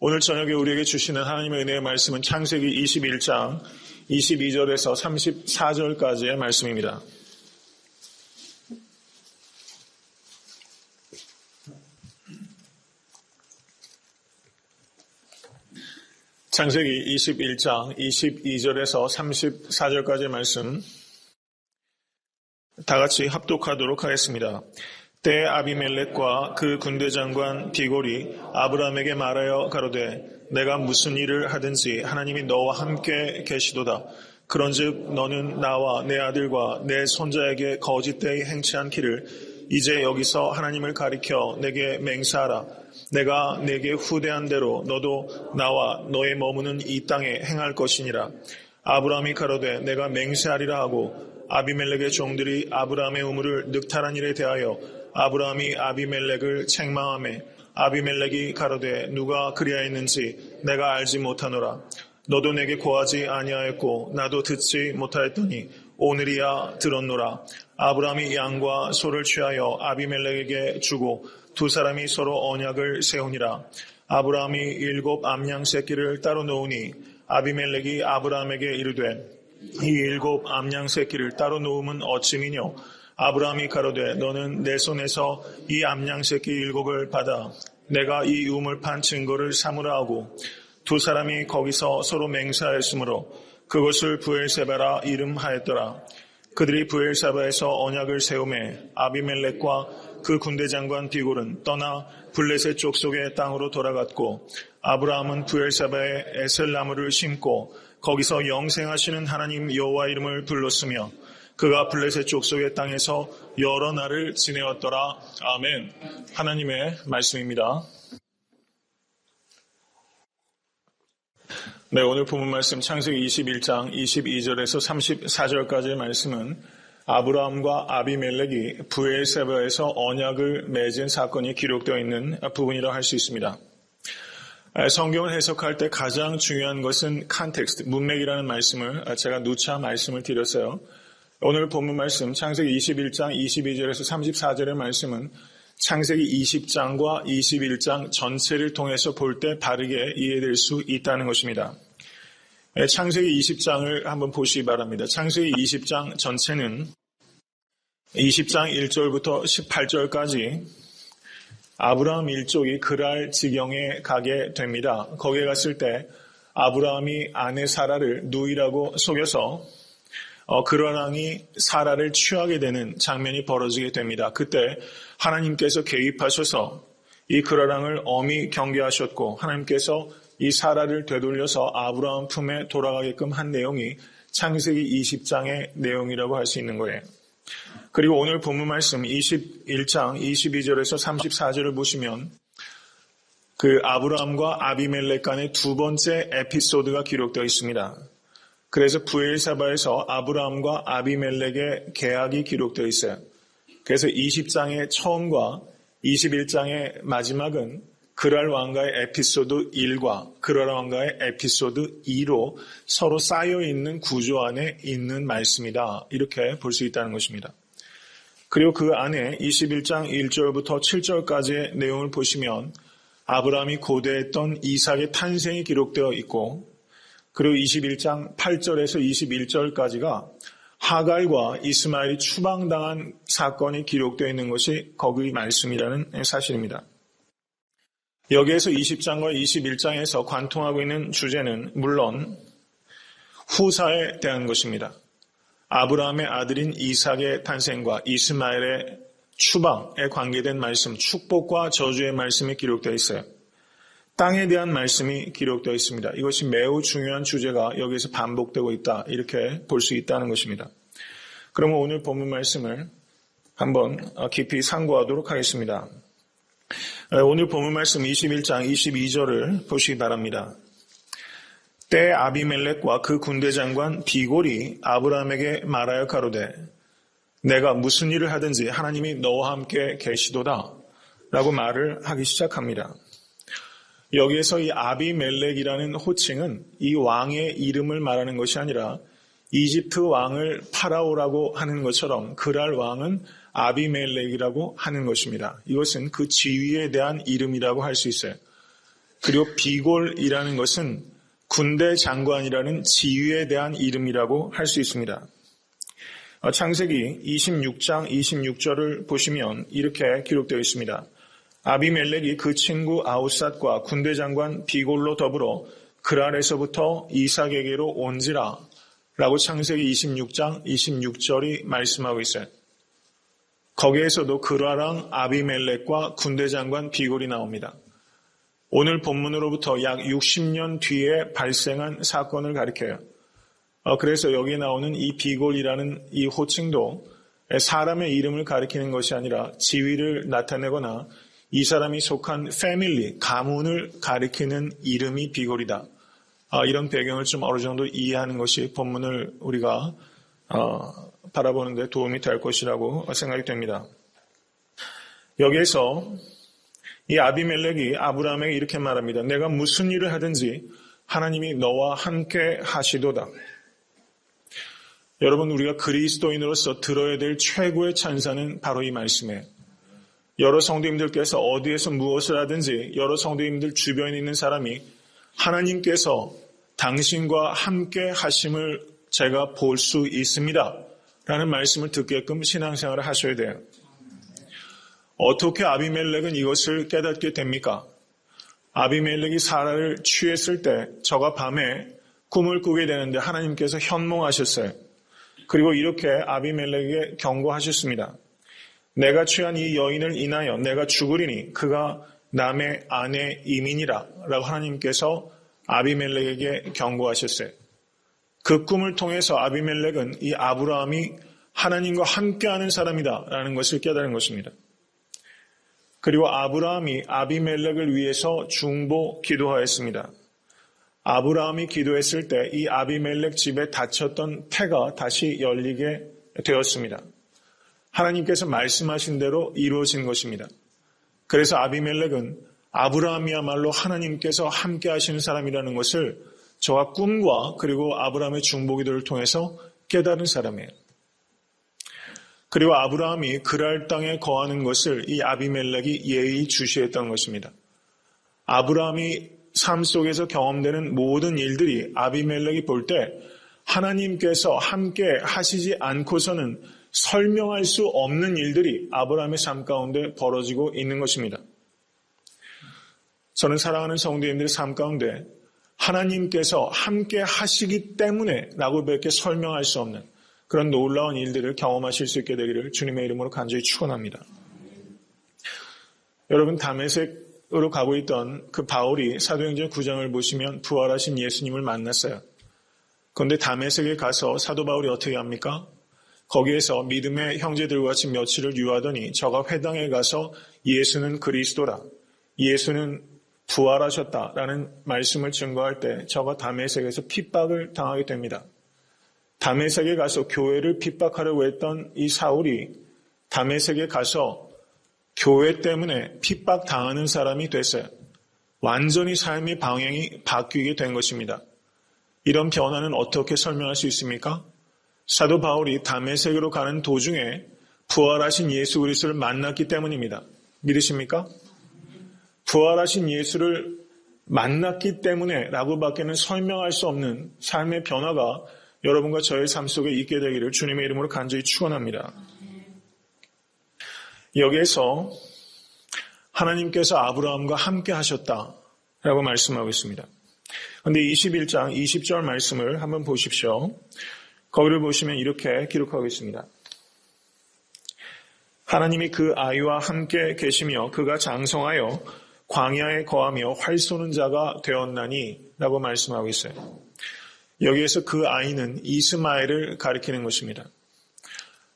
오늘 저녁에 우리에게 주시는 하나님의 은혜의 말씀은 창세기 21장 22절에서 34절까지의 말씀입니다. 창세기 21장 22절에서 34절까지의 말씀 다 같이 합독하도록 하겠습니다. 때에 아비멜렉과 그 군대장관 디골이 아브라함에게 말하여 가로되 내가 무슨 일을 하든지 하나님이 너와 함께 계시도다. 그런즉 너는 나와 내 아들과 내 손자에게 거짓되이 행치 않기를 이제 여기서 하나님을 가리켜 내게 맹세하라. 내가 내게 후대한 대로 너도 나와 너의 머무는 이 땅에 행할 것이니라. 아브라함이 가로되 내가 맹세하리라 하고 아비멜렉의 종들이 아브라함의 우물을 늑탈한 일에 대하여 아브라함이 아비멜렉을 책망하매 아비멜렉이 가로되 누가 그리하였는지 내가 알지 못하노라. 너도 내게 고하지 아니하였고 나도 듣지 못하였더니 오늘이야 들었노라. 아브라함이 양과 소를 취하여 아비멜렉에게 주고 두 사람이 서로 언약을 세우니라. 아브라함이 7 암양 새끼를 따로 놓으니 아비멜렉이 아브라함에게 이르되 이 7 암양 새끼를 따로 놓음은 어찌미뇨. 아브라함이 가로되 너는 내 손에서 이 암양 새끼 7을 받아 내가 이 우물 판 증거를 삼으라 하고 두 사람이 거기서 서로 맹세하였으므로 그것을 브엘세바라 이름하였더라. 그들이 브엘세바에서 언약을 세우매 아비멜렉과 그 군대장관 디골은 떠나 블레셋 족속의 땅으로 돌아갔고 아브라함은 브엘세바에 에셀나무를 심고 거기서 영생하시는 하나님 여호와 이름을 불렀으며 그가 블레셋 족속의 땅에서 여러 날을 지내었더라. 아멘. 하나님의 말씀입니다. 네, 오늘 본문 말씀 창세기 21장 22절에서 34절까지의 말씀은 아브라함과 아비멜렉이 브엘세바에서 언약을 맺은 사건이 기록되어 있는 부분이라고 할 수 있습니다. 성경을 해석할 때 가장 중요한 것은 컨텍스트, 문맥이라는 말씀을 제가 누차 말씀을 드렸어요. 오늘 본문 말씀 창세기 21장 22절에서 34절의 말씀은 창세기 20장과 21장 전체를 통해서 볼 때 바르게 이해될 수 있다는 것입니다. 창세기 20장을 한번 보시기 바랍니다. 창세기 20장 전체는 20장 1절부터 18절까지 아브라함 일족이 그랄 지경에 가게 됩니다. 거기에 갔을 때 아브라함이 아내 사라를 누이라고 속여서 그랄왕이 사라를 취하게 되는 장면이 벌어지게 됩니다. 그때 하나님께서 개입하셔서 이 그랄왕을 엄히 경계하셨고 하나님께서 이 사라를 되돌려서 아브라함 품에 돌아가게끔 한 내용이 창세기 20장의 내용이라고 할 수 있는 거예요. 그리고 오늘 본문 말씀 21장 22절에서 34절을 보시면 그 아브라함과 아비멜렉 간의 두 번째 에피소드가 기록되어 있습니다. 그래서 브엘세바에서 아브라함과 아비멜렉의 계약이 기록되어 있어요. 그래서 20장의 처음과 21장의 마지막은 그랄 왕가의 에피소드 1과 그랄 왕가의 에피소드 2로 서로 쌓여있는 구조 안에 있는 말씀이다. 이렇게 볼 수 있다는 것입니다. 그리고 그 안에 21장 1절부터 7절까지의 내용을 보시면 아브라함이 고대했던 이삭의 탄생이 기록되어 있고 그리고 21장 8절에서 21절까지가 하갈과 이스마엘이 추방당한 사건이 기록되어 있는 것이 거기 말씀이라는 사실입니다. 여기에서 20장과 21장에서 관통하고 있는 주제는 물론 후사에 대한 것입니다. 아브라함의 아들인 이삭의 탄생과 이스마엘의 추방에 관계된 말씀, 축복과 저주의 말씀이 기록되어 있어요. 땅에 대한 말씀이 기록되어 있습니다. 이것이 매우 중요한 주제가 여기에서 반복되고 있다. 이렇게 볼 수 있다는 것입니다. 그러면 오늘 본문 말씀을 한번 깊이 상고하도록 하겠습니다. 오늘 본문 말씀 21장 22절을 보시기 바랍니다. 때에 아비멜렉과 그 군대장관 디골이 아브라함에게 말하여 가로되 내가 무슨 일을 하든지 하나님이 너와 함께 계시도다 라고 말을 하기 시작합니다. 여기에서 이 아비멜렉이라는 호칭은 이 왕의 이름을 말하는 것이 아니라 이집트 왕을 파라오라고 하는 것처럼 그랄 왕은 아비멜렉이라고 하는 것입니다. 이것은 그 지위에 대한 이름이라고 할 수 있어요. 그리고 비골이라는 것은 군대 장관이라는 지위에 대한 이름이라고 할 수 있습니다. 창세기 26장 26절을 보시면 이렇게 기록되어 있습니다. 아비멜렉이 그 친구 아우삿과 군대 장관 비골로 더불어 그랄에서부터 이삭에게로 온지라 라고 창세기 26장 26절이 말씀하고 있어요. 거기에서도 그랄랑 아비멜렉과 군대 장관 비골이 나옵니다. 오늘 본문으로부터 약 60년 뒤에 발생한 사건을 가리켜요. 그래서 여기에 나오는 이 비골이라는 이 호칭도 사람의 이름을 가리키는 것이 아니라 지위를 나타내거나 이 사람이 속한 패밀리, 가문을 가리키는 이름이 비골이다. 이런 배경을 좀 어느 정도 이해하는 것이 본문을 우리가 바라보는 데 도움이 될 것이라고 생각이 됩니다. 여기에서 이 아비멜렉이 아브라함에게 이렇게 말합니다. 내가 무슨 일을 하든지 하나님이 너와 함께 하시도다. 여러분, 우리가 그리스도인으로서 들어야 될 최고의 찬사는 바로 이 말씀이에요. 여러 성도님들께서 어디에서 무엇을 하든지 여러 성도님들 주변에 있는 사람이 하나님께서 당신과 함께 하심을 제가 볼 수 있습니다. 라는 말씀을 듣게끔 신앙생활을 하셔야 돼요. 어떻게 아비멜렉은 이것을 깨닫게 됩니까? 아비멜렉이 사라를 취했을 때 저가 밤에 꿈을 꾸게 되는데 하나님께서 현몽하셨어요. 그리고 이렇게 아비멜렉에게 경고하셨습니다. 내가 취한 이 여인을 인하여 내가 죽으리니 그가 남의 아내이민이라 라고 하나님께서 아비멜렉에게 경고하셨어요. 그 꿈을 통해서 아비멜렉은 이 아브라함이 하나님과 함께하는 사람이다 라는 것을 깨달은 것입니다. 그리고 아브라함이 아비멜렉을 위해서 중보 기도하였습니다. 아브라함이 기도했을 때 이 아비멜렉 집에 닫혔던 태가 다시 열리게 되었습니다. 하나님께서 말씀하신 대로 이루어진 것입니다. 그래서 아비멜렉은 아브라함이야말로 하나님께서 함께 하시는 사람이라는 것을 저와 꿈과 그리고 아브라함의 중보기도를 통해서 깨달은 사람이에요. 그리고 아브라함이 그랄 땅에 거하는 것을 이 아비멜렉이 예의주시했던 것입니다. 아브라함이 삶 속에서 경험되는 모든 일들이 아비멜렉이 볼 때 하나님께서 함께 하시지 않고서는 설명할 수 없는 일들이 아브라함의 삶 가운데 벌어지고 있는 것입니다. 저는 사랑하는 성도님들의 삶 가운데 하나님께서 함께 하시기 때문에 라고 밖에 설명할 수 없는 그런 놀라운 일들을 경험하실 수 있게 되기를 주님의 이름으로 간절히 축원합니다. 여러분, 다메섹으로 가고 있던 그 바울이 사도행전 9장을 보시면 부활하신 예수님을 만났어요. 그런데 다메섹에 가서 사도 바울이 어떻게 합니까? 거기에서 믿음의 형제들과 같이 며칠을 유하더니 저가 회당에 가서 예수는 그리스도라, 예수는 부활하셨다라는 말씀을 증거할 때 저가 다메섹에서 핍박을 당하게 됩니다. 다메섹에 가서 교회를 핍박하려고 했던 이 사울이 다메섹에 가서 교회 때문에 핍박당하는 사람이 됐어요. 완전히 삶의 방향이 바뀌게 된 것입니다. 이런 변화는 어떻게 설명할 수 있습니까? 사도 바울이 다메섹으로 가는 도중에 부활하신 예수 그리스도를 만났기 때문입니다. 믿으십니까? 부활하신 예수를 만났기 때문에 라고밖에는 설명할 수 없는 삶의 변화가 여러분과 저의 삶 속에 있게 되기를 주님의 이름으로 간절히 축원합니다. 여기에서 하나님께서 아브라함과 함께 하셨다라고 말씀하고 있습니다. 그런데 21장 20절 말씀을 한번 보십시오. 거기를 보시면 이렇게 기록하고 있습니다. 하나님이 그 아이와 함께 계시며 그가 장성하여 광야에 거하며 활 쏘는 자가 되었나니 라고 말씀하고 있어요. 여기에서 그 아이는 이스마엘을 가리키는 것입니다.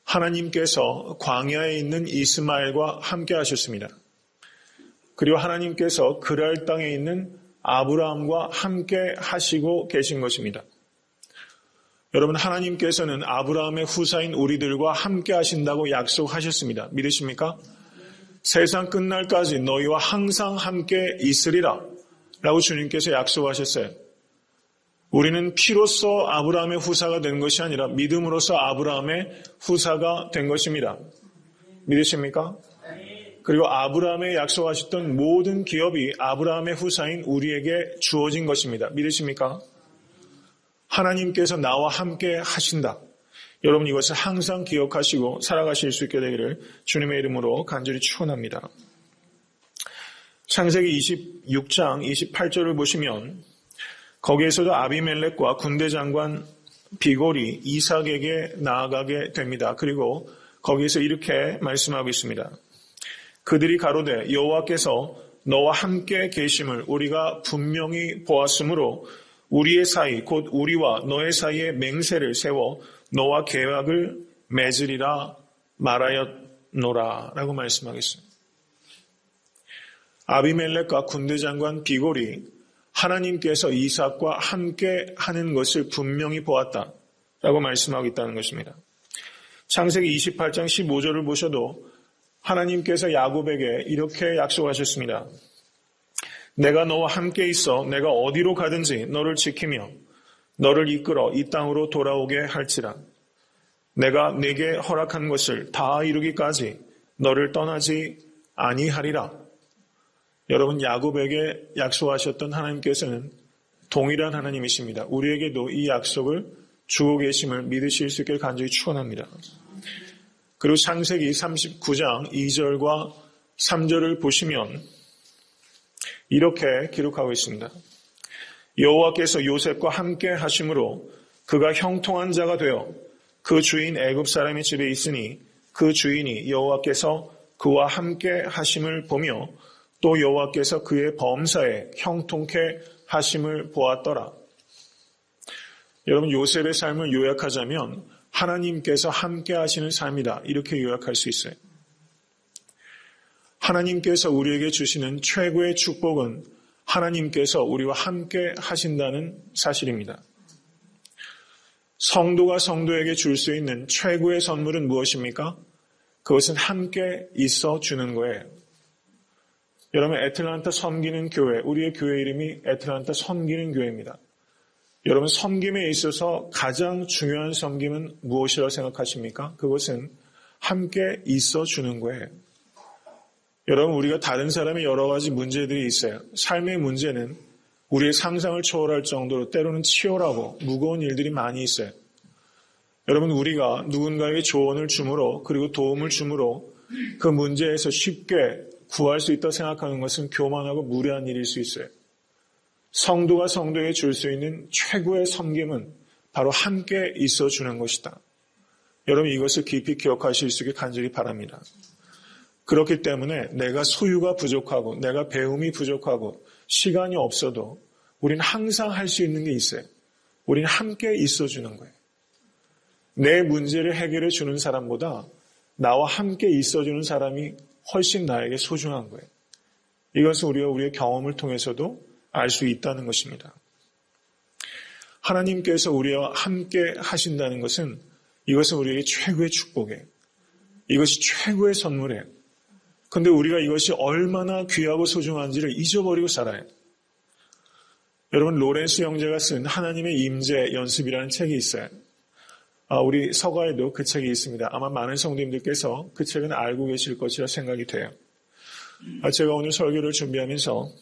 하나님께서 광야에 있는 이스마엘과 함께 하셨습니다. 그리고 하나님께서 그랄 땅에 있는 아브라함과 함께 하시고 계신 것입니다. 여러분, 하나님께서는 아브라함의 후사인 우리들과 함께 하신다고 약속하셨습니다. 믿으십니까? 세상 끝날까지 너희와 항상 함께 있으리라 라고 주님께서 약속하셨어요. 우리는 피로써 아브라함의 후사가 된 것이 아니라 믿음으로써 아브라함의 후사가 된 것입니다. 믿으십니까? 그리고 아브라함의 약속하셨던 모든 기업이 아브라함의 후사인 우리에게 주어진 것입니다. 믿으십니까? 하나님께서 나와 함께 하신다. 여러분 이것을 항상 기억하시고 살아가실 수 있게 되기를 주님의 이름으로 간절히 축원합니다. 창세기 26장 28절을 보시면 거기에서도 아비멜렉과 군대 장관 비골이 이삭에게 나아가게 됩니다. 그리고 거기에서 이렇게 말씀하고 있습니다. 그들이 가로되 여호와께서 너와 함께 계심을 우리가 분명히 보았으므로 우리의 사이 곧 우리와 너의 사이에 맹세를 세워 너와 계약을 맺으리라 말하였노라 라고 말씀하겠습니다. 아비멜렉과 군대 장관 비골이 하나님께서 이삭과 함께 하는 것을 분명히 보았다라고 말씀하고 있다는 것입니다. 창세기 28장 15절을 보셔도 하나님께서 야곱에게 이렇게 약속하셨습니다. 내가 너와 함께 있어 내가 어디로 가든지 너를 지키며 너를 이끌어 이 땅으로 돌아오게 할지라. 내가 네게 허락한 것을 다 이루기까지 너를 떠나지 아니하리라. 여러분 야곱에게 약속하셨던 하나님께서는 동일한 하나님이십니다. 우리에게도 이 약속을 주고 계심을 믿으실 수 있게 간절히 축원합니다. 그리고 창세기 39장 2절과 3절을 보시면 이렇게 기록하고 있습니다. 여호와께서 요셉과 함께 하심으로 그가 형통한 자가 되어 그 주인 애굽 사람의 집에 있으니 그 주인이 여호와께서 그와 함께 하심을 보며 또 여호와께서 그의 범사에 형통케 하심을 보았더라. 여러분 요셉의 삶을 요약하자면 하나님께서 함께 하시는 삶이다. 이렇게 요약할 수 있어요. 하나님께서 우리에게 주시는 최고의 축복은 하나님께서 우리와 함께 하신다는 사실입니다. 성도가 성도에게 줄 수 있는 최고의 선물은 무엇입니까? 그것은 함께 있어 주는 거예요. 여러분 애틀란타 섬기는 교회, 우리의 교회 이름이 애틀란타 섬기는 교회입니다. 여러분 섬김에 있어서 가장 중요한 섬김은 무엇이라고 생각하십니까? 그것은 함께 있어 주는 거예요. 여러분 우리가 다른 사람의 여러 가지 문제들이 있어요. 삶의 문제는 우리의 상상을 초월할 정도로 때로는 치열하고 무거운 일들이 많이 있어요. 여러분 우리가 누군가에게 조언을 줌으로 그리고 도움을 줌으로 그 문제에서 쉽게 구할 수 있다고 생각하는 것은 교만하고 무례한 일일 수 있어요. 성도가 성도에게 줄 수 있는 최고의 섬김은 바로 함께 있어주는 것이다. 여러분 이것을 깊이 기억하실 수 있게 간절히 바랍니다. 그렇기 때문에 내가 소유가 부족하고 내가 배움이 부족하고 시간이 없어도 우리는 항상 할 수 있는 게 있어요. 우리는 함께 있어주는 거예요. 내 문제를 해결해 주는 사람보다 나와 함께 있어주는 사람이 훨씬 나에게 소중한 거예요. 이것은 우리가 우리의 경험을 통해서도 알 수 있다는 것입니다. 하나님께서 우리와 함께 하신다는 것은 이것은 우리에게 최고의 축복이에요. 이것이 최고의 선물이에요. 그런데 우리가 이것이 얼마나 귀하고 소중한지를 잊어버리고 살아요. 여러분 로렌스 형제가 쓴 하나님의 임재 연습이라는 책이 있어요. 우리 서가에도 그 책이 있습니다. 아마 많은 성도님들께서 그 책은 알고 계실 것이라 생각이 돼요. 제가 오늘 설교를 준비하면서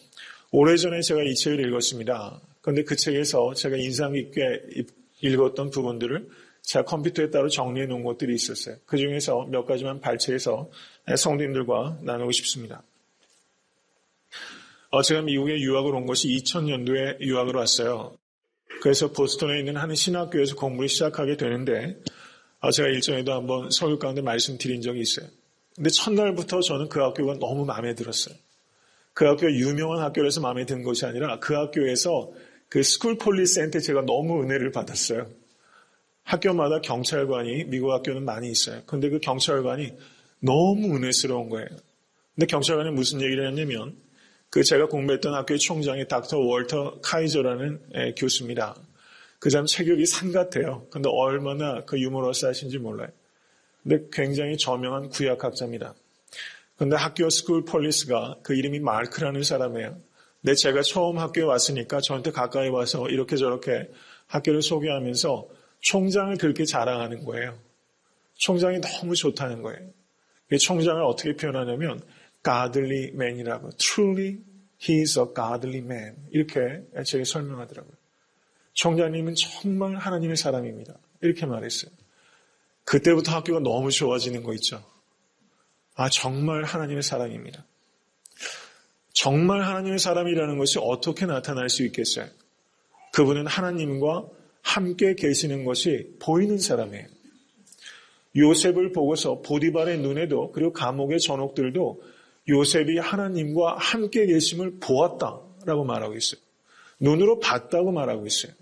오래전에 제가 이 책을 읽었습니다. 그런데 그 책에서 제가 인상 깊게 읽었던 부분들을 제가 컴퓨터에 따로 정리해 놓은 것들이 있었어요. 그 중에서 몇 가지만 발췌해서 성도님들과 나누고 싶습니다. 제가 미국에 유학을 온 것이 2000년도에 유학을 왔어요. 그래서 보스턴에 있는 한 신학교에서 공부를 시작하게 되는데 제가 일전에도 한번 설교 가운데 말씀드린 적이 있어요. 근데 첫날부터 저는 그 학교가 너무 마음에 들었어요. 그 학교가 유명한 학교라서 마음에 든 것이 아니라 그 학교에서 그 스쿨 폴리스 센터에 제가 너무 은혜를 받았어요. 학교마다 경찰관이 미국 학교는 많이 있어요. 근데 그 경찰관이 너무 은혜스러운 거예요. 근데 경찰관이 무슨 얘기를 했냐면 그 제가 공부했던 학교의 총장이 닥터 월터 카이저라는 교수입니다. 그 사람 체격이 산 같아요. 근데 얼마나 그 유머러스하신지 몰라요. 근데 굉장히 저명한 구약학자입니다. 근데 학교 스쿨 폴리스가 그 이름이 마크라는 사람이에요. 근데 제가 처음 학교에 왔으니까 저한테 가까이 와서 이렇게 저렇게 학교를 소개하면서 총장을 그렇게 자랑하는 거예요. 총장이 너무 좋다는 거예요. 총장을 어떻게 표현하냐면 godly man이라고. Truly, he is a godly man. 이렇게 제게 설명하더라고요. 총장님은 정말 하나님의 사람입니다. 이렇게 말했어요. 그때부터 학교가 너무 좋아지는 거 있죠. 아, 정말 하나님의 사람입니다. 정말 하나님의 사람이라는 것이 어떻게 나타날 수 있겠어요? 그분은 하나님과 함께 계시는 것이 보이는 사람이에요. 요셉을 보고서 보디발의 눈에도 그리고 감옥의 전옥들도 요셉이 하나님과 함께 계심을 보았다라고 말하고 있어요. 눈으로 봤다고 말하고 있어요.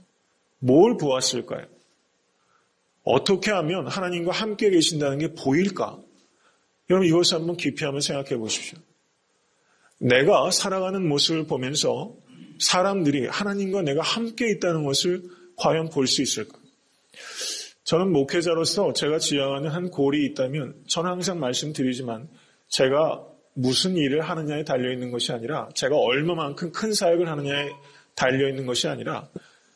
뭘 보았을까요? 어떻게 하면 하나님과 함께 계신다는 게 보일까? 여러분 이것을 한번 깊이 한번 생각해 보십시오. 내가 살아가는 모습을 보면서 사람들이 하나님과 내가 함께 있다는 것을 과연 볼 수 있을까? 저는 목회자로서 제가 지향하는 한 골이 있다면 저는 항상 말씀드리지만 제가 무슨 일을 하느냐에 달려있는 것이 아니라 제가 얼마만큼 큰 사역을 하느냐에 달려있는 것이 아니라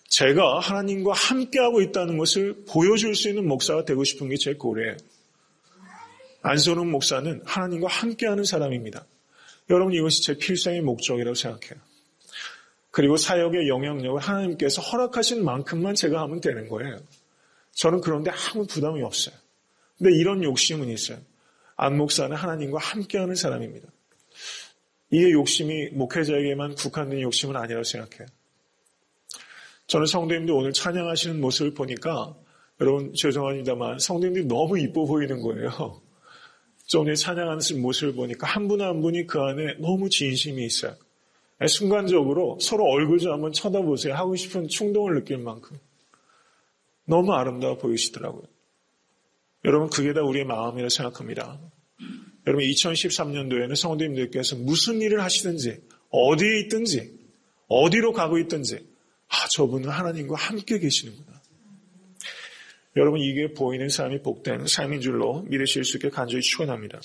제가 하나님과 함께하고 있다는 것을 보여줄 수 있는 목사가 되고 싶은 게 제 골이에요. 안선홍 목사는 하나님과 함께하는 사람입니다. 여러분 이것이 제 필생의 목적이라고 생각해요. 그리고 사역의 영향력을 하나님께서 허락하신 만큼만 제가 하면 되는 거예요. 저는 그런데 아무 부담이 없어요. 근데 이런 욕심은 있어요. 안 목사는 하나님과 함께하는 사람입니다. 이게 욕심이 목회자에게만 국한된 욕심은 아니라고 생각해요. 저는 성도님들 오늘 찬양하시는 모습을 보니까 여러분 죄송합니다만 성도님들이 너무 이뻐 보이는 거예요. 좀 전에 찬양하는 모습을 보니까 한 분 한 분이 그 안에 너무 진심이 있어요. 순간적으로 서로 얼굴 좀 한번 쳐다보세요 하고 싶은 충동을 느낄 만큼 너무 아름다워 보이시더라고요. 여러분 그게 다 우리의 마음이라고 생각합니다. 여러분 2013년도에는 성도님들께서 무슨 일을 하시든지 어디에 있든지 어디로 가고 있든지 저분은 하나님과 함께 계시는구나. 여러분 이게 보이는 삶이 복된 삶인 줄로 믿으실 수 있게 간절히 축원합니다.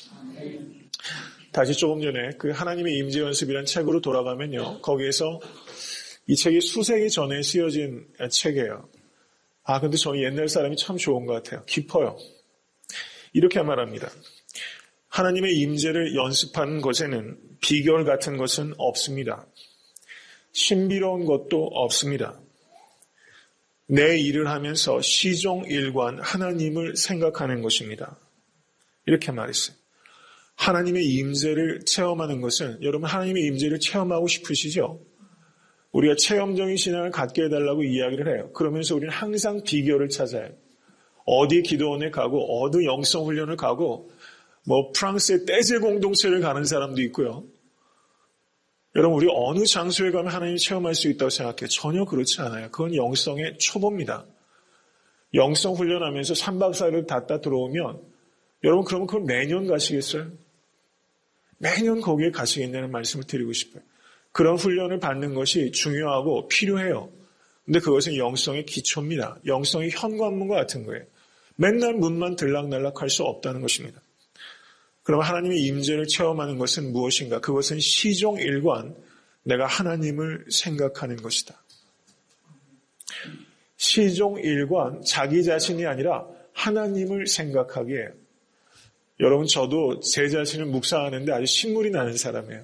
다시 조금 전에 그 하나님의 임재 연습이라는 책으로 돌아가면요. 거기에서 이 책이 수세기 전에 쓰여진 책이에요. 근데 저는 옛날 사람이 참 좋은 것 같아요. 깊어요. 이렇게 말합니다. 하나님의 임재를 연습하는 것에는 비결 같은 것은 없습니다. 신비로운 것도 없습니다. 내 일을 하면서 시종일관 하나님을 생각하는 것입니다. 이렇게 말했어요. 하나님의 임재를 체험하는 것은 여러분 하나님의 임재를 체험하고 싶으시죠? 우리가 체험적인 신앙을 갖게 해달라고 이야기를 해요. 그러면서 우리는 항상 비결을 찾아요. 어디 기도원에 가고 어디 영성 훈련을 가고 프랑스의 떼제 공동체를 가는 사람도 있고요. 여러분 우리 어느 장소에 가면 하나님을 체험할 수 있다고 생각해요? 전혀 그렇지 않아요. 그건 영성의 초보입니다. 영성 훈련하면서 3박 4일을 닫다 들어오면 여러분 그러면 그걸 매년 가시겠어요? 매년 거기에 가시겠냐는 말씀을 드리고 싶어요. 그런 훈련을 받는 것이 중요하고 필요해요. 근데 그것은 영성의 기초입니다. 영성의 현관문과 같은 거예요. 맨날 문만 들락날락 할 수 없다는 것입니다. 그럼 하나님의 임재를 체험하는 것은 무엇인가? 그것은 시종일관 내가 하나님을 생각하는 것이다. 시종일관 자기 자신이 아니라 하나님을 생각하기에 여러분 저도 제 자신을 묵상하는데 아주 신물이 나는 사람이에요.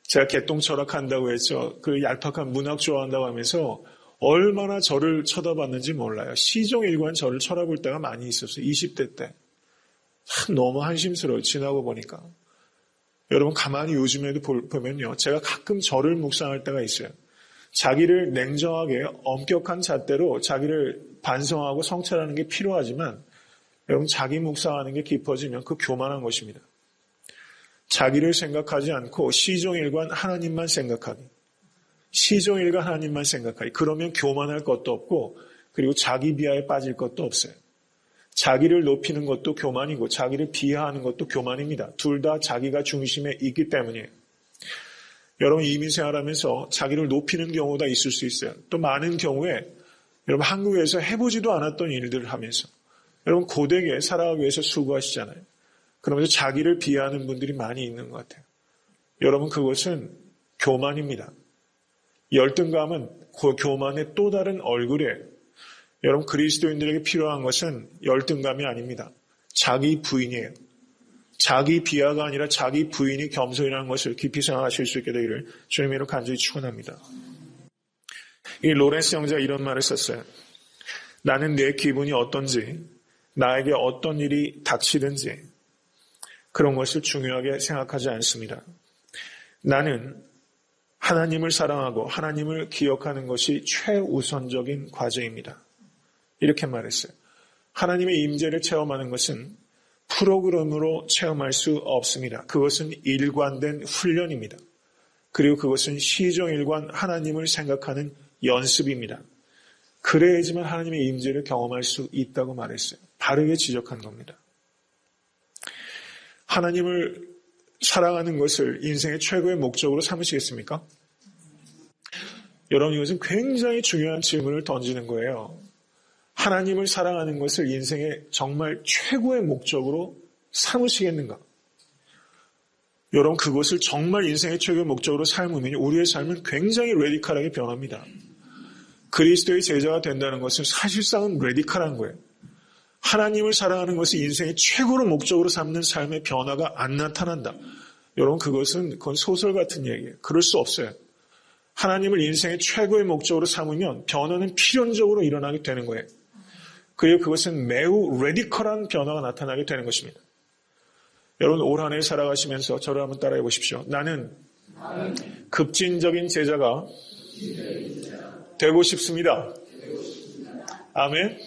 제가 개똥 철학한다고 했죠. 그 얄팍한 문학 좋아한다고 하면서 얼마나 저를 쳐다봤는지 몰라요. 시종일관 저를 쳐다볼 때가 많이 있었어요. 20대 때. 참 너무 한심스러워요. 지나고 보니까. 여러분 가만히 요즘에도 보면요. 제가 가끔 저를 묵상할 때가 있어요. 자기를 냉정하게 엄격한 잣대로 자기를 반성하고 성찰하는 게 필요하지만 여러분 자기 묵상하는 게 깊어지면 그 교만한 것입니다. 자기를 생각하지 않고 시종일관 하나님만 생각하기. 시종일관 하나님만 생각하기. 그러면 교만할 것도 없고 그리고 자기 비하에 빠질 것도 없어요. 자기를 높이는 것도 교만이고 자기를 비하하는 것도 교만입니다. 둘 다 자기가 중심에 있기 때문이에요. 여러분 이민생활하면서 자기를 높이는 경우가 있을 수 있어요. 또 많은 경우에 여러분 한국에서 해보지도 않았던 일들을 하면서 여러분 고되게 살아가기 위해서 수고하시잖아요. 그러면서 자기를 비하하는 분들이 많이 있는 것 같아요. 여러분 그것은 교만입니다. 열등감은 그 교만의 또 다른 얼굴이에요. 여러분 그리스도인들에게 필요한 것은 열등감이 아닙니다. 자기 부인이에요. 자기 비하가 아니라 자기 부인이 겸손이라는 것을 깊이 생각하실 수 있게 되기를 주님으로 간절히 축원합니다. 이 로렌스 형제가 이런 말을 썼어요. 나는 내 기분이 어떤지, 나에게 어떤 일이 닥치든지 그런 것을 중요하게 생각하지 않습니다. 나는 하나님을 사랑하고 하나님을 기억하는 것이 최우선적인 과제입니다. 이렇게 말했어요. 하나님의 임재를 체험하는 것은 프로그램으로 체험할 수 없습니다. 그것은 일관된 훈련입니다. 그리고 그것은 시종일관 하나님을 생각하는 연습입니다. 그래야지만 하나님의 임재를 경험할 수 있다고 말했어요. 바르게 지적한 겁니다. 하나님을 사랑하는 것을 인생의 최고의 목적으로 삼으시겠습니까? 여러분, 이것은 굉장히 중요한 질문을 던지는 거예요. 하나님을 사랑하는 것을 인생의 정말 최고의 목적으로 삼으시겠는가? 여러분, 그것을 정말 인생의 최고의 목적으로 삶으면 우리의 삶은 굉장히 레디컬하게 변합니다. 그리스도의 제자가 된다는 것은 사실상은 레디컬한 거예요. 하나님을 사랑하는 것을 인생의 최고로 목적으로 삼는 삶의 변화가 안 나타난다. 여러분, 그건 소설 같은 얘기예요. 그럴 수 없어요. 하나님을 인생의 최고의 목적으로 삼으면 변화는 필연적으로 일어나게 되는 거예요. 그리고 그것은 매우 레디컬한 변화가 나타나게 되는 것입니다. 여러분, 올 한 해 살아가시면서 저를 한번 따라해 보십시오. 나는 급진적인 제자가 되고 싶습니다. 아멘.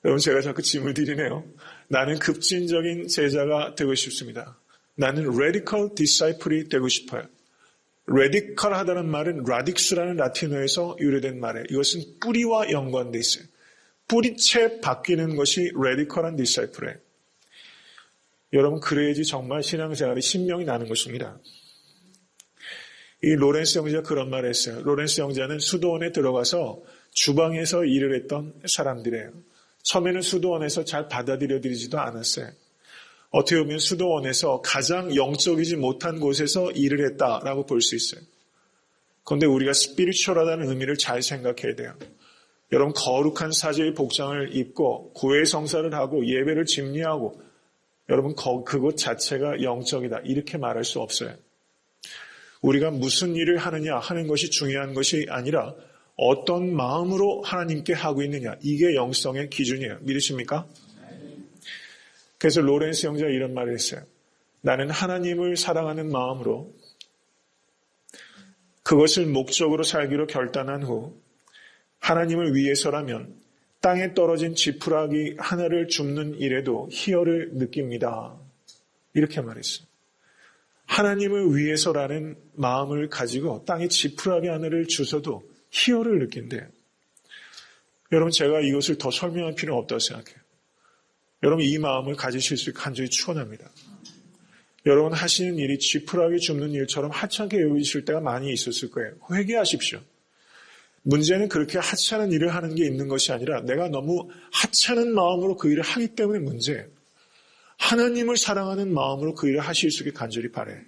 여러분, 제가 자꾸 짐을 드리네요. 나는 급진적인 제자가 되고 싶습니다. 나는 radical disciple이 되고 싶어요. radical하다는 말은 radix라는 라틴어에서 유래된 말이에요. 이것은 뿌리와 연관되어 있어요. 뿌리채 바뀌는 것이 radical한 disciple예요. 여러분, 그래야지 정말 신앙생활이 신명이 나는 것입니다. 이 로렌스 형제가 그런 말을 했어요. 로렌스 형제는 수도원에 들어가서 주방에서 일을 했던 사람들이에요. 처음에는 수도원에서 잘 받아들여지지도 않았어요. 어떻게 보면 수도원에서 가장 영적이지 못한 곳에서 일을 했다라고 볼 수 있어요. 그런데 우리가 스피리추얼하다는 의미를 잘 생각해야 돼요. 여러분, 거룩한 사제의 복장을 입고 고해 성사를 하고 예배를 집리하고 여러분, 그곳 자체가 영적이다 이렇게 말할 수 없어요. 우리가 무슨 일을 하느냐 하는 것이 중요한 것이 아니라 어떤 마음으로 하나님께 하고 있느냐, 이게 영성의 기준이에요. 믿으십니까? 그래서 로렌스 형제가 이런 말을 했어요. 나는 하나님을 사랑하는 마음으로 그것을 목적으로 살기로 결단한 후 하나님을 위해서라면 땅에 떨어진 지푸라기 하나를 줍는 일에도 희열을 느낍니다. 이렇게 말했어요. 하나님을 위해서라는 마음을 가지고 땅에 지푸라기 하나를 주셔도 희열을 느낀대요. 여러분, 제가 이것을 더 설명할 필요는 없다고 생각해요. 여러분, 이 마음을 가지실 수 있게 간절히 축원합니다. 여러분, 하시는 일이 지푸라기 줍는 일처럼 하찮게 여기실 때가 많이 있었을 거예요. 회개하십시오. 문제는 그렇게 하찮은 일을 하는 게 있는 것이 아니라 내가 너무 하찮은 마음으로 그 일을 하기 때문에 문제예요. 하나님을 사랑하는 마음으로 그 일을 하실 수 있게 간절히 바라요.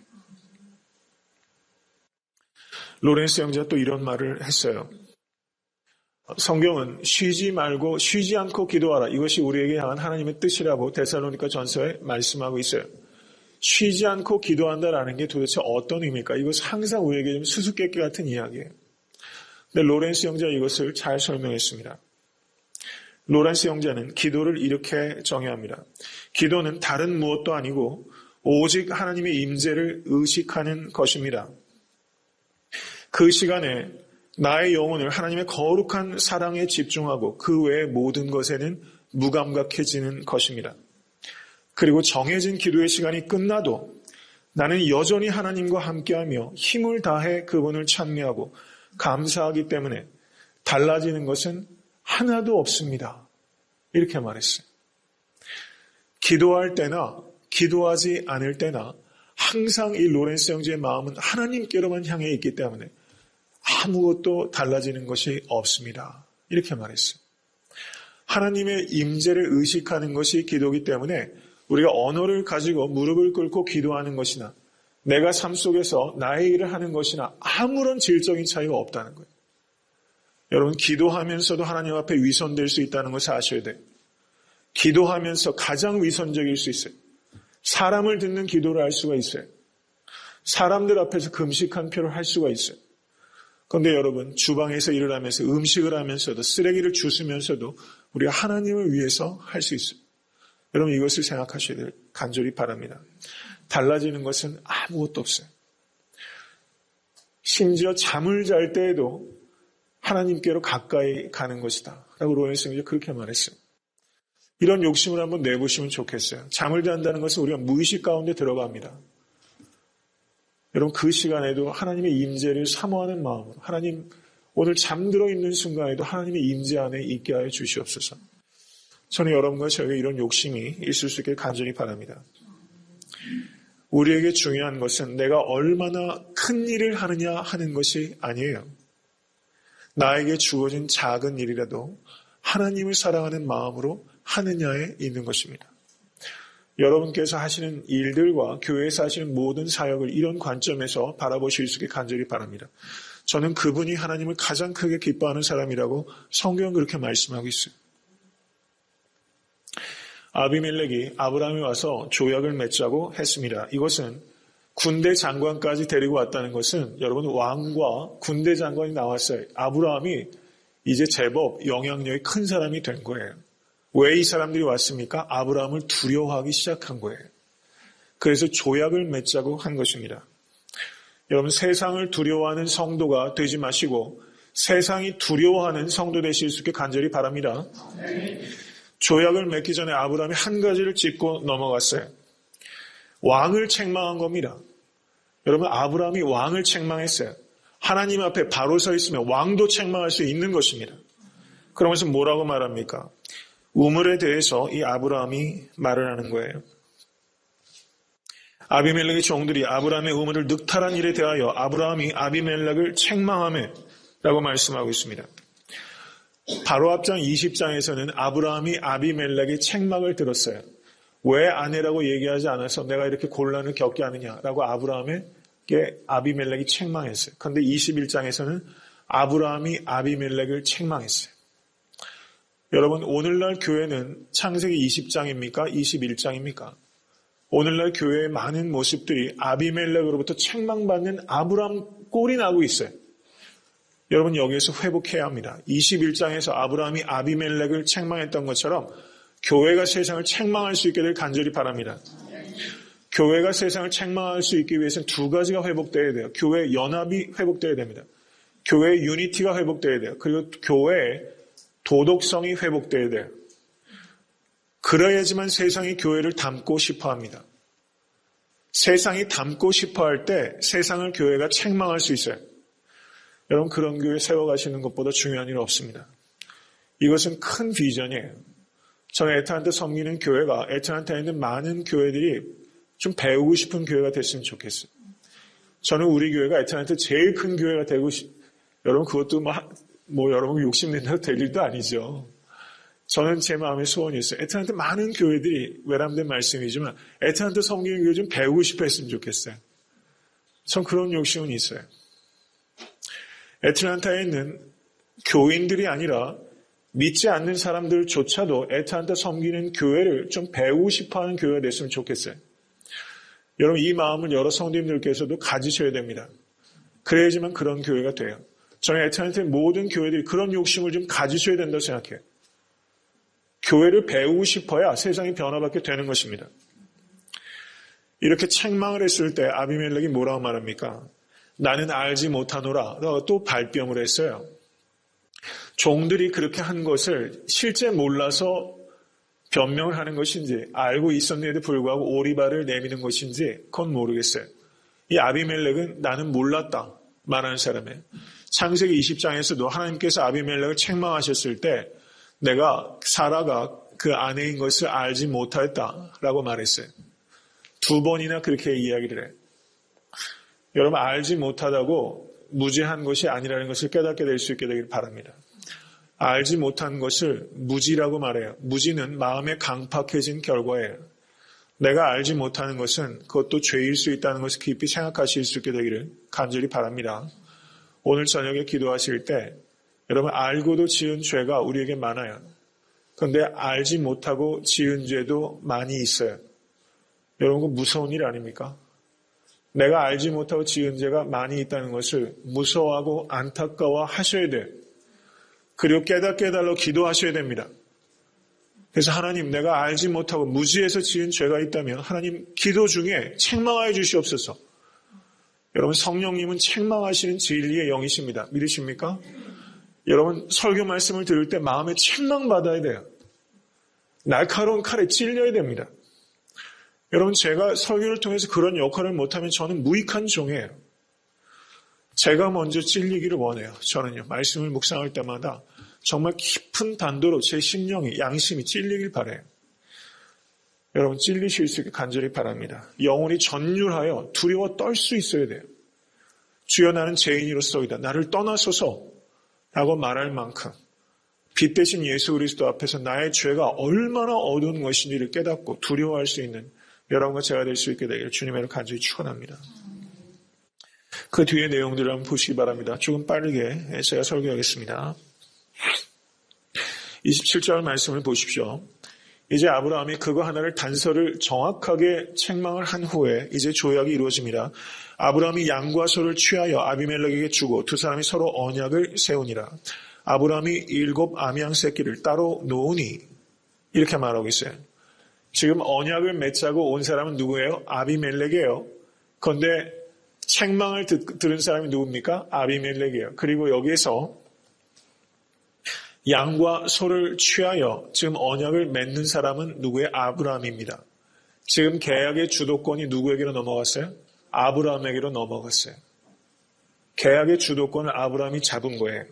로렌스 형제가 또 이런 말을 했어요. 성경은 쉬지 않고 기도하라. 이것이 우리에게 향한 하나님의 뜻이라고 데살로니가 전서에 말씀하고 있어요. 쉬지 않고 기도한다라는 게 도대체 어떤 의미일까? 이것은 항상 우리에게 좀 수수께끼 같은 이야기예요. 근데 로렌스 형제가 이것을 잘 설명했습니다. 로렌스 형제는 기도를 이렇게 정의합니다. 기도는 다른 무엇도 아니고 오직 하나님의 임재를 의식하는 것입니다. 그 시간에 나의 영혼을 하나님의 거룩한 사랑에 집중하고 그 외의 모든 것에는 무감각해지는 것입니다. 그리고 정해진 기도의 시간이 끝나도 나는 여전히 하나님과 함께하며 힘을 다해 그분을 찬미하고 감사하기 때문에 달라지는 것은 하나도 없습니다. 이렇게 말했어요. 기도할 때나 기도하지 않을 때나 항상 이 로렌스 형제의 마음은 하나님께로만 향해 있기 때문에 아무것도 달라지는 것이 없습니다. 이렇게 말했어요. 하나님의 임재를 의식하는 것이 기도이기 때문에 우리가 언어를 가지고 무릎을 꿇고 기도하는 것이나 내가 삶 속에서 나의 일을 하는 것이나 아무런 질적인 차이가 없다는 거예요. 여러분, 기도하면서도 하나님 앞에 위선될 수 있다는 것을 아셔야 돼요. 기도하면서 가장 위선적일 수 있어요. 사람을 듣는 기도를 할 수가 있어요. 사람들 앞에서 금식한 표를 할 수가 있어요. 그런데 여러분, 주방에서 일을 하면서 음식을 하면서도 쓰레기를 주스면서도 우리가 하나님을 위해서 할 수 있어요. 여러분, 이것을 생각하셔야 될 간절히 바랍니다. 달라지는 것은 아무것도 없어요. 심지어 잠을 잘 때에도 하나님께로 가까이 가는 것이다 라고 로렌스는 그렇게 말했어요. 이런 욕심을 한번 내보시면 좋겠어요. 잠을 잔다는 것은 우리가 무의식 가운데 들어갑니다. 여러분, 그 시간에도 하나님의 임재를 사모하는 마음으로, 하나님 오늘 잠들어 있는 순간에도 하나님의 임재 안에 있게 하여 주시옵소서. 저는 여러분과 저에게 이런 욕심이 있을 수 있게 간절히 바랍니다. 우리에게 중요한 것은 내가 얼마나 큰 일을 하느냐 하는 것이 아니에요. 나에게 주어진 작은 일이라도 하나님을 사랑하는 마음으로 하느냐에 있는 것입니다. 여러분께서 하시는 일들과 교회에서 하시는 모든 사역을 이런 관점에서 바라보실 수 있게 간절히 바랍니다. 저는 그분이 하나님을 가장 크게 기뻐하는 사람이라고 성경은 그렇게 말씀하고 있어요. 아비멜렉이 아브라함이 와서 조약을 맺자고 했습니다. 이것은 군대 장관까지 데리고 왔다는 것은 여러분, 왕과 군대 장관이 나왔어요. 아브라함이 이제 제법 영향력이 큰 사람이 된 거예요. 왜 이 사람들이 왔습니까? 아브라함을 두려워하기 시작한 거예요. 그래서 조약을 맺자고 한 것입니다. 여러분, 세상을 두려워하는 성도가 되지 마시고 세상이 두려워하는 성도 되실 수 있게 간절히 바랍니다. 조약을 맺기 전에 아브라함이 한 가지를 짚고 넘어갔어요. 왕을 책망한 겁니다. 여러분, 아브라함이 왕을 책망했어요. 하나님 앞에 바로 서 있으면 왕도 책망할 수 있는 것입니다. 그러면서 뭐라고 말합니까? 우물에 대해서 이 아브라함이 말을 하는 거예요. 아비멜렉의 종들이 아브라함의 우물을 늑탈한 일에 대하여 아브라함이 아비멜렉을 책망하며 라고 말씀하고 있습니다. 바로 앞장 20장에서는 아브라함이 아비멜렉의 책망을 들었어요. 왜 아내라고 얘기하지 않아서 내가 이렇게 곤란을 겪게 하느냐라고 아브라함에게 아비멜렉이 책망했어요. 그런데 21장에서는 아브라함이 아비멜렉을 책망했어요. 여러분, 오늘날 교회는 창세기 20장입니까? 21장입니까? 오늘날 교회의 많은 모습들이 아비멜렉으로부터 책망받는 아브라함 꼴이 나고 있어요. 여러분, 여기에서 회복해야 합니다. 21장에서 아브라함이 아비멜렉을 책망했던 것처럼 교회가 세상을 책망할 수 있게 될 간절히 바랍니다. 교회가 세상을 책망할 수 있기 위해서는 두 가지가 회복되어야 돼요. 교회의 연합이 회복되어야 됩니다. 교회의 유니티가 회복되어야 돼요. 그리고 교회의 도덕성이 회복되어야 돼요. 그래야지만 세상이 교회를 닮고 싶어 합니다. 세상이 닮고 싶어 할 때 세상을 교회가 책망할 수 있어요. 여러분, 그런 교회 세워가시는 것보다 중요한 일 없습니다. 이것은 큰 비전이에요. 저는 애틀랜타 섬기는 교회가 애틀랜타에 있는 많은 교회들이 좀 배우고 싶은 교회가 됐으면 좋겠어요. 저는 우리 교회가 애틀랜타 제일 큰 교회가 되고 여러분, 그것도 여러분 욕심낸다고 될 일도 아니죠. 저는 제 마음의 소원이 있어요. 애틀랜타 많은 교회들이 외람된 말씀이지만 애틀랜타 섬기는 교회 좀 배우고 싶어 했으면 좋겠어요. 전 그런 욕심은 있어요. 애틀랜타에 있는 교인들이 아니라 믿지 않는 사람들조차도 애틀랜타 섬기는 교회를 좀 배우고 싶어하는 교회가 됐으면 좋겠어요. 여러분, 이 마음을 여러 성도님들께서도 가지셔야 됩니다. 그래야지만 그런 교회가 돼요. 저는 애틀랜타의 모든 교회들이 그런 욕심을 좀 가지셔야 된다고 생각해요. 교회를 배우고 싶어야 세상이 변화받게 되는 것입니다. 이렇게 책망을 했을 때 아비멜렉이 뭐라고 말합니까? 나는 알지 못하노라 라고 또 발뺌을 했어요. 종들이 그렇게 한 것을 실제 몰라서 변명을 하는 것인지 알고 있었는데도 불구하고 오리발을 내미는 것인지 그건 모르겠어요. 이 아비멜렉은 나는 몰랐다 말하는 사람이에요. 창세기 20장에서도 하나님께서 아비멜렉을 책망하셨을 때 내가 사라가 그 아내인 것을 알지 못하였다라고 말했어요. 두 번이나 그렇게 이야기를 해요. 여러분, 알지 못하다고 무지한 것이 아니라는 것을 깨닫게 될 수 있게 되길 바랍니다. 알지 못한 것을 무지라고 말해요. 무지는 마음에 강팍해진 결과예요. 내가 알지 못하는 것은 그것도 죄일 수 있다는 것을 깊이 생각하실 수 있게 되기를 간절히 바랍니다. 오늘 저녁에 기도하실 때 여러분, 알고도 지은 죄가 우리에게 많아요. 그런데 알지 못하고 지은 죄도 많이 있어요. 여러분, 그 무서운 일 아닙니까? 내가 알지 못하고 지은 죄가 많이 있다는 것을 무서워하고 안타까워 하셔야 돼요. 그리고 깨닫게 해달라고 기도하셔야 됩니다. 그래서 하나님, 내가 알지 못하고 무지해서 지은 죄가 있다면 하나님, 기도 중에 책망하여 주시옵소서. 여러분, 성령님은 책망하시는 진리의 영이십니다. 믿으십니까? 여러분, 설교 말씀을 들을 때 마음에 책망받아야 돼요. 날카로운 칼에 찔려야 됩니다. 여러분, 제가 설교를 통해서 그런 역할을 못하면 저는 무익한 종이에요. 제가 먼저 찔리기를 원해요. 저는요, 말씀을 묵상할 때마다 정말 깊은 단도로 제 심령이, 양심이 찔리길 바라요. 여러분, 찔리실 수 있게 간절히 바랍니다. 영혼이 전율하여 두려워 떨 수 있어야 돼요. 주여, 나는 죄인이로서이다. 나를 떠나소서 라고 말할 만큼 빛 대신 예수 그리스도 앞에서 나의 죄가 얼마나 어두운 것인지를 깨닫고 두려워할 수 있는 여러분과 제가 될 수 있게 되기를 주님의 간절히 축원합니다. 그 뒤에 내용들을 한번 보시기 바랍니다. 조금 빠르게 제가 설교하겠습니다. 27절 말씀을 보십시오. 이제 아브라함이 그거 하나를 단서를 정확하게 책망을 한 후에 이제 조약이 이루어집니다. 아브라함이 양과 소를 취하여 아비멜렉에게 주고 두 사람이 서로 언약을 세우니라. 아브라함이 7 암양 새끼를 따로 놓으니, 이렇게 말하고 있어요. 지금 언약을 맺자고 온 사람은 누구예요? 아비멜렉이에요. 그런데 책망을 들은 사람이 누굽니까? 아비멜렉이에요. 그리고 여기에서 양과 소를 취하여 지금 언약을 맺는 사람은 누구의? 아브라함입니다. 지금 계약의 주도권이 누구에게로 넘어갔어요? 아브라함에게로 넘어갔어요. 계약의 주도권을 아브라함이 잡은 거예요.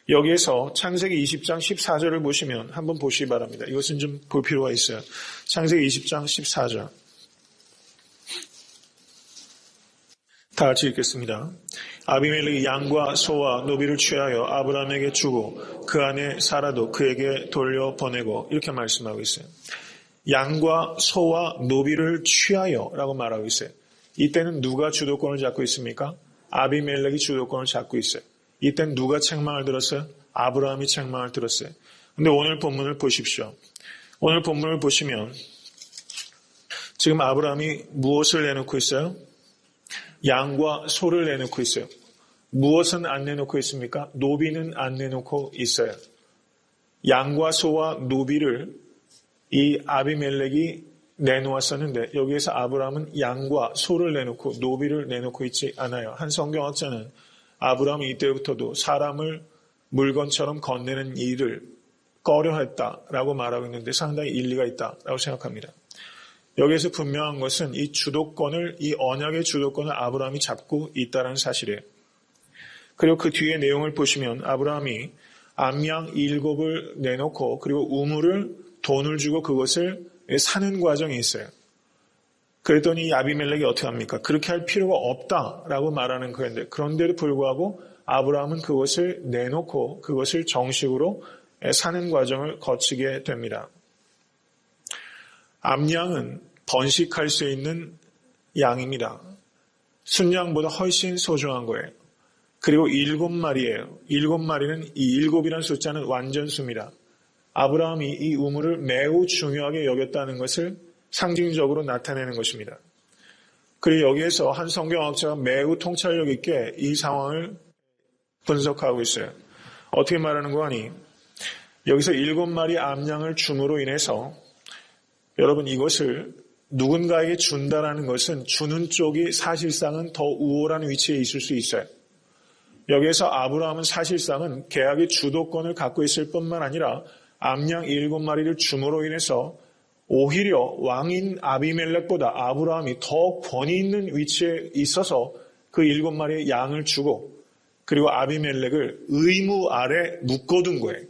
여기에서 창세기 20장 14절을 보시면 한번 보시기 바랍니다. 이것은 좀 볼 필요가 있어요. 창세기 20장 14절. 다 같이 읽겠습니다. 아비멜렉이 양과 소와 노비를 취하여 아브라함에게 주고 그 안에 사라도 그에게 돌려보내고, 이렇게 말씀하고 있어요. 양과 소와 노비를 취하여 라고 말하고 있어요. 이때는 누가 주도권을 잡고 있습니까? 아비멜렉이 주도권을 잡고 있어요. 이때는 누가 책망을 들었어요? 아브라함이 책망을 들었어요. 근데 오늘 본문을 보십시오. 오늘 본문을 보시면 지금 아브라함이 무엇을 내놓고 있어요? 양과 소를 내놓고 있어요. 무엇은 안 내놓고 있습니까? 노비는 안 내놓고 있어요. 양과 소와 노비를 이 아비멜렉이 내놓았었는데 여기에서 아브라함은 양과 소를 내놓고 노비를 내놓고 있지 않아요. 한 성경학자는 아브라함이 이때부터도 사람을 물건처럼 건네는 일을 꺼려했다라고 말하고 있는데 상당히 일리가 있다라고 생각합니다. 여기에서 분명한 것은 이 주도권을, 이 언약의 주도권을 아브라함이 잡고 있다는 사실이에요. 그리고 그 뒤에 내용을 보시면 아브라함이 암양 7을 내놓고 그리고 우물을 돈을 주고 그것을 사는 과정이 있어요. 그랬더니 이 아비멜렉이 어떻게 합니까? 그렇게 할 필요가 없다라고 말하는 그런데 그런데도 불구하고 아브라함은 그것을 내놓고 그것을 정식으로 사는 과정을 거치게 됩니다. 암양은 번식할 수 있는 양입니다. 순양보다 훨씬 소중한 거예요. 그리고 7마리예요. 7마리는 이 7이라는 숫자는 완전수입니다. 아브라함이 이 우물을 매우 중요하게 여겼다는 것을 상징적으로 나타내는 것입니다. 그리고 여기에서 한 성경학자가 매우 통찰력 있게 이 상황을 분석하고 있어요. 어떻게 말하는 거 아니? 여기서 7마리 암양을 줌으로 인해서 여러분 이것을 누군가에게 준다라는 것은 주는 쪽이 사실상은 더 우월한 위치에 있을 수 있어요. 여기에서 아브라함은 사실상은 계약의 주도권을 갖고 있을 뿐만 아니라 암양 7마리를 줌으로 인해서 오히려 왕인 아비멜렉보다 아브라함이 더 권위 있는 위치에 있어서 그 7마리의 양을 주고 그리고 아비멜렉을 의무 아래 묶어둔 거예요.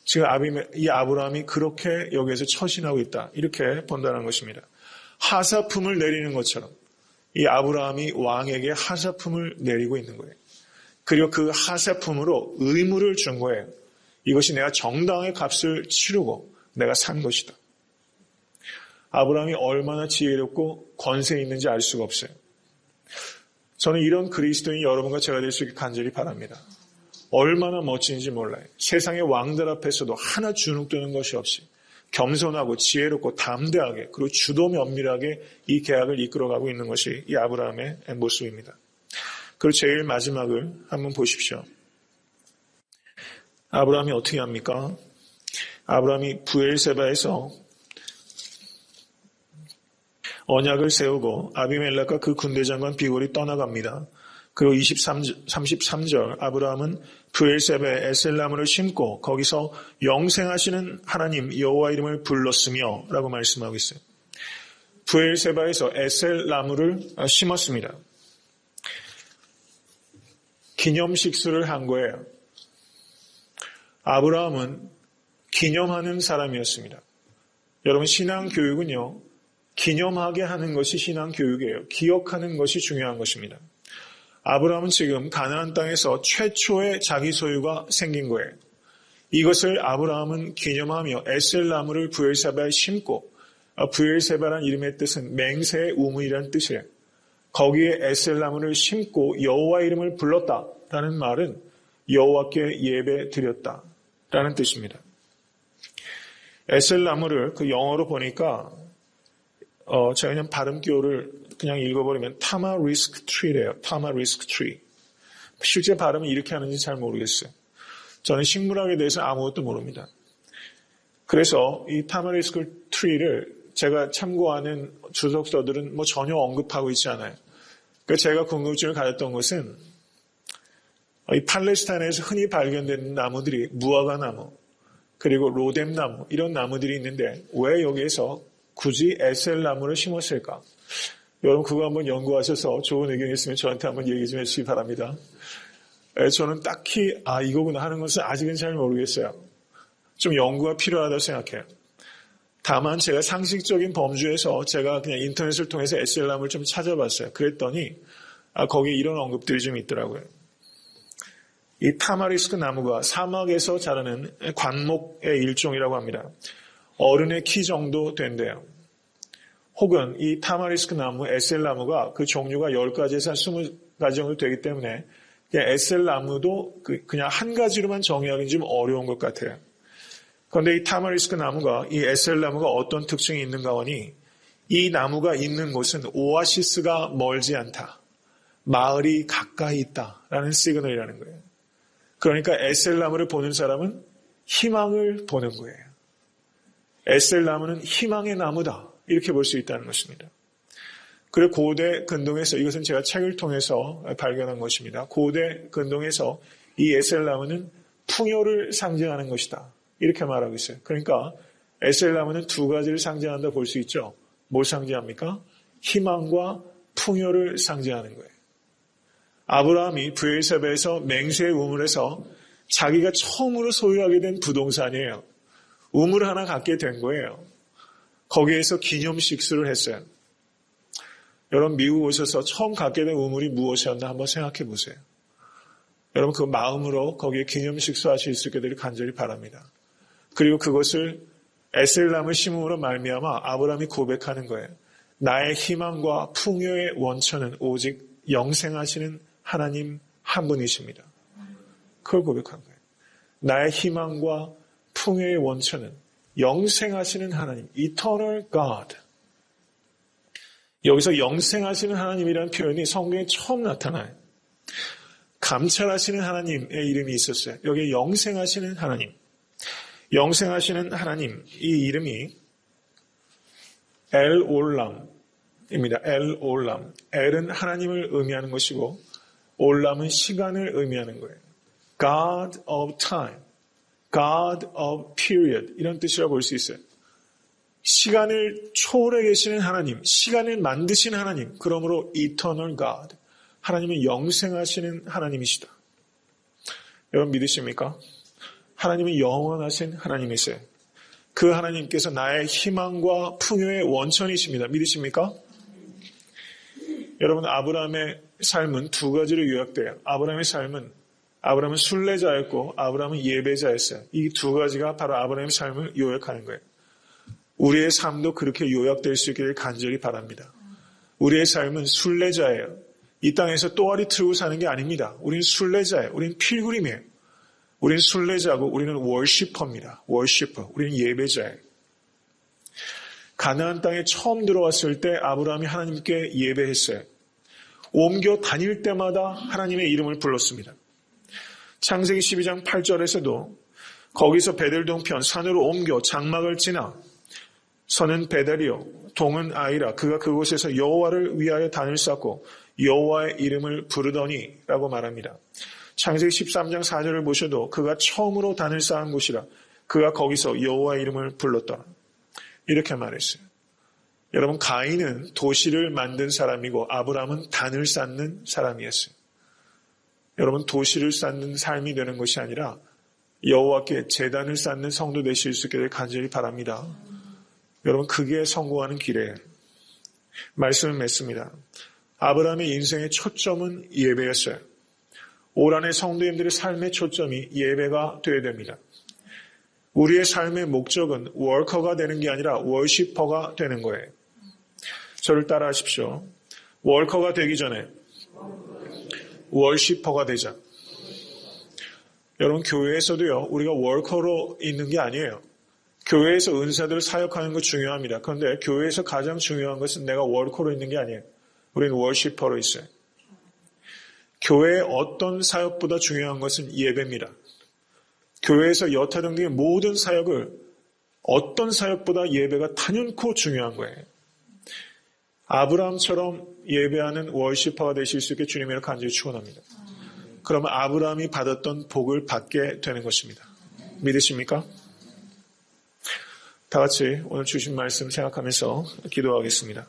지금 이 아브라함이 그렇게 여기에서 처신하고 있다. 이렇게 본다는 것입니다. 하사품을 내리는 것처럼 이 아브라함이 왕에게 하사품을 내리고 있는 거예요. 그리고 그 하사품으로 의무를 준 거예요. 이것이 내가 정당의 값을 치르고 내가 산 것이다. 아브라함이 얼마나 지혜롭고 권세 있는지 알 수가 없어요. 저는 이런 그리스도인 여러분과 제가 될 수 있게 간절히 바랍니다. 얼마나 멋진지 몰라요. 세상의 왕들 앞에서도 하나 주눅드는 것이 없이 겸손하고 지혜롭고 담대하게 그리고 주도 면밀하게 이 계약을 이끌어가고 있는 것이 이 아브라함의 모습입니다. 그리고 제일 마지막을 한번 보십시오. 아브라함이 어떻게 합니까? 아브라함이 부엘세바에서 언약을 세우고 아비멜렉과 그 군대장관 비골이 떠나갑니다. 그리고 33절 아브라함은 부엘세바에 에셀나무를 심고 거기서 영생하시는 하나님 여호와 이름을 불렀으며 라고 말씀하고 있어요. 부엘세바에서 에셀나무를 심었습니다. 기념식수를 한 거예요. 아브라함은 기념하는 사람이었습니다. 여러분 신앙교육은요. 기념하게 하는 것이 신앙교육이에요. 기억하는 것이 중요한 것입니다. 아브라함은 지금 가나안 땅에서 최초의 자기 소유가 생긴 거예요. 이것을 아브라함은 기념하며 에셀나무를 부엘세바에 심고 부엘세바란 이름의 뜻은 맹세의 우물이라는 뜻이에요. 거기에 에셀나무를 심고 여호와 이름을 불렀다라는 말은 여호와께 예배 드렸다라는 뜻입니다. 에셀나무를 그 영어로 보니까 제가 그냥 발음기호를 그냥 읽어버리면 타마리스크 트리래요. 타마리스크 트리. 실제 발음은 이렇게 하는지 잘 모르겠어요. 저는 식물학에 대해서 아무것도 모릅니다. 그래서 이 타마리스크 트리를 제가 참고하는 주석서들은 뭐 전혀 언급하고 있지 않아요. 그러니까 제가 궁금증을 가졌던 것은 이 팔레스타인에서 흔히 발견되는 나무들이 무화과 나무, 그리고 로뎀나무 이런 나무들이 있는데 왜 여기에서 굳이 에셀나무를 심었을까? 여러분 그거 한번 연구하셔서 좋은 의견이 있으면 저한테 한번 얘기 좀 해주시기 바랍니다. 저는 딱히 이거구나 하는 것은 아직은 잘 모르겠어요. 좀 연구가 필요하다고 생각해요. 다만 제가 상식적인 범주에서 제가 그냥 인터넷을 통해서 에셀나무를 좀 찾아봤어요. 그랬더니 거기에 이런 언급들이 좀 있더라고요. 이 타마리스크 나무가 사막에서 자라는 관목의 일종이라고 합니다. 어른의 키 정도 된대요. 혹은 이 타마리스크 나무, 에셀나무가 그 종류가 10가지에서 20가지 정도 되기 때문에 그냥 에셀나무도 그냥 한 가지로만 정의하기는 좀 어려운 것 같아요. 그런데 이 타마리스크 나무가, 이 에셀나무가 어떤 특징이 있는가 하니 이 나무가 있는 곳은 오아시스가 멀지 않다. 마을이 가까이 있다라는 시그널이라는 거예요. 그러니까 에셀나무를 보는 사람은 희망을 보는 거예요. 에셀나무는 희망의 나무다. 이렇게 볼 수 있다는 것입니다. 그리고 고대 근동에서, 이것은 제가 책을 통해서 발견한 것입니다. 고대 근동에서 이 에셀나무는 풍요를 상징하는 것이다. 이렇게 말하고 있어요. 그러니까 에셀나무는 두 가지를 상징한다 볼 수 있죠. 뭘 상징합니까? 희망과 풍요를 상징하는 거예요. 아브라함이 부엘세바에서 맹세의 우물에서 자기가 처음으로 소유하게 된 부동산이에요. 우물 하나 갖게 된 거예요. 거기에서 기념식수를 했어요. 여러분 미국 오셔서 처음 갖게 된 우물이 무엇이었나 한번 생각해 보세요. 여러분 그 마음으로 거기에 기념식수 하실 수 있게 되길 간절히 바랍니다. 그리고 그것을 에셀나무를 심음으로 말미암아 아브라함이 고백하는 거예요. 나의 희망과 풍요의 원천은 오직 영생하시는 하나님 한 분이십니다. 그걸 고백한 거예요. 나의 희망과 풍요의 원천은 영생하시는 하나님, Eternal God. 여기서 영생하시는 하나님이라는 표현이 성경에 처음 나타나요. 감찰하시는 하나님의 이름이 있었어요. 여기에 영생하시는 하나님. 영생하시는 하나님, 이 이름이 엘올람입니다. 엘올람. 엘은 하나님을 의미하는 것이고 올람은 시간을 의미하는 거예요. God of time, God of period 이런 뜻이라고 볼 수 있어요. 시간을 초월해 계시는 하나님, 시간을 만드신 하나님, 그러므로 Eternal God, 하나님은 영생하시는 하나님이시다. 여러분 믿으십니까? 하나님은 영원하신 하나님이세요. 그 하나님께서 나의 희망과 풍요의 원천이십니다. 믿으십니까? 여러분 아브라함의 삶은 두 가지로 요약돼요. 아브라함의 삶은 아브라함은 순례자였고 아브라함은 예배자였어요. 이 두 가지가 바로 아브라함의 삶을 요약하는 거예요. 우리의 삶도 그렇게 요약될 수 있기를 간절히 바랍니다. 우리의 삶은 순례자예요. 이 땅에서 또아리 틀고 사는 게 아닙니다. 우리는 순례자예요. 우리는 필그림이에요. 우리는 순례자고 우리는 월시퍼입니다. 월시퍼. 우리는 예배자예요. 가나안 땅에 처음 들어왔을 때 아브라함이 하나님께 예배했어요. 옮겨 다닐 때마다 하나님의 이름을 불렀습니다. 창세기 12장 8절에서도 거기서 베델 동편 산으로 옮겨 장막을 지나 서는 베델이요 동은 아이라 그가 그곳에서 여호와를 위하여 단을 쌓고 여호와의 이름을 부르더니 라고 말합니다. 창세기 13장 4절을 보셔도 그가 처음으로 단을 쌓은 곳이라 그가 거기서 여호와의 이름을 불렀더라. 이렇게 말했어요. 여러분, 가인은 도시를 만든 사람이고 아브라함은 단을 쌓는 사람이었어요. 여러분, 도시를 쌓는 삶이 되는 것이 아니라 여호와께 제단을 쌓는 성도 되실 수 있기를 간절히 바랍니다. 여러분, 그게 성공하는 길이에요. 말씀을 맺습니다. 아브라함의 인생의 초점은 예배였어요. 올 한해 성도님들의 삶의 초점이 예배가 되어야 됩니다. 우리의 삶의 목적은 워커가 되는 게 아니라 워시퍼가 되는 거예요. 저를 따라 하십시오. 워커가 되기 전에 워시퍼가 되자. 여러분, 교회에서도요, 우리가 워커로 있는 게 아니에요. 교회에서 은사들을 사역하는 거 중요합니다. 그런데 교회에서 가장 중요한 것은 내가 워커로 있는 게 아니에요. 우리는 워시퍼로 있어요. 교회의 어떤 사역보다 중요한 것은 예배입니다. 교회에서 여타 등등의 모든 사역을 어떤 사역보다 예배가 단연코 중요한 거예요. 아브라함처럼 예배하는 워시퍼가 되실 수 있게 주님을 간절히 축원합니다. 그러면 아브라함이 받았던 복을 받게 되는 것입니다. 믿으십니까? 다 같이 오늘 주신 말씀 생각하면서 기도하겠습니다.